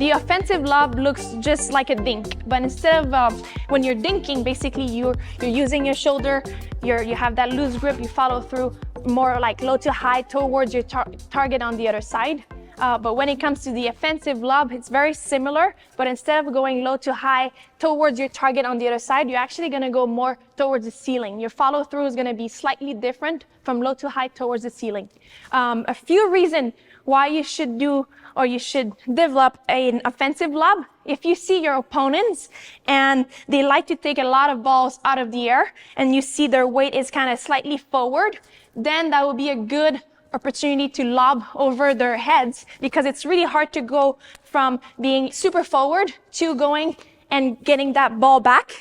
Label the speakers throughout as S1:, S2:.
S1: The offensive lob looks just like a dink, but instead of when you're dinking, basically you're using your shoulder, you have that loose grip, you follow through more like low to high towards your target on the other side. But when it comes to the offensive lob, it's very similar, but instead of going low to high towards your target on the other side, you're actually gonna go more towards the ceiling. Your follow through is gonna be slightly different from low to high towards the ceiling. A few reasons why you should do or you should develop an offensive lob. If you see your opponents and they like to take a lot of balls out of the air and you see their weight is kind of slightly forward, then that would be a good opportunity to lob over their heads, because it's really hard to go from being super forward to going and getting that ball back.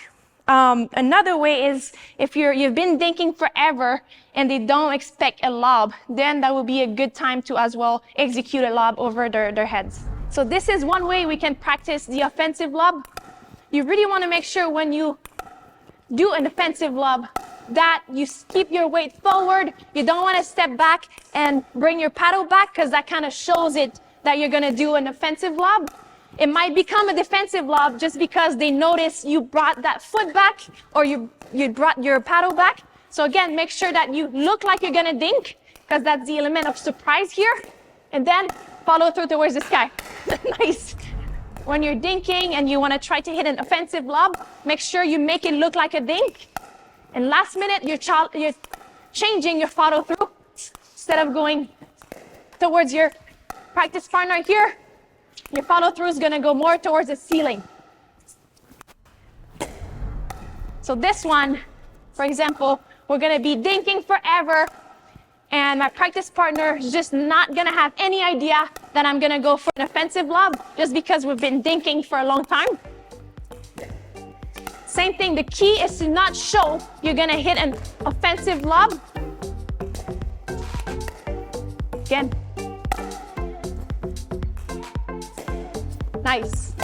S1: Another way is if you've been dinking forever and they don't expect a lob, then that would be a good time to as well execute a lob over their heads. So this is one way we can practice the offensive lob. You really want to make sure when you do an offensive lob that you keep your weight forward. You don't want to step back and bring your paddle back, because that kind of shows it that you're going to do an offensive lob. It might become a defensive lob just because they notice you brought that foot back or you brought your paddle back. So again, make sure that you look like you're going to dink, because that's the element of surprise here. And then follow through towards the sky. Nice. When you're dinking and you want to try to hit an offensive lob, make sure you make it look like a dink. And last minute, you're changing your follow through. Instead of going towards your practice partner here, your follow through is going to go more towards the ceiling. So this one, for example, we're going to be dinking forever, and my practice partner is just not going to have any idea that I'm going to go for an offensive lob just because we've been dinking for a long time. Same thing, the key is to not show you're gonna hit an offensive lob. Again. Nice.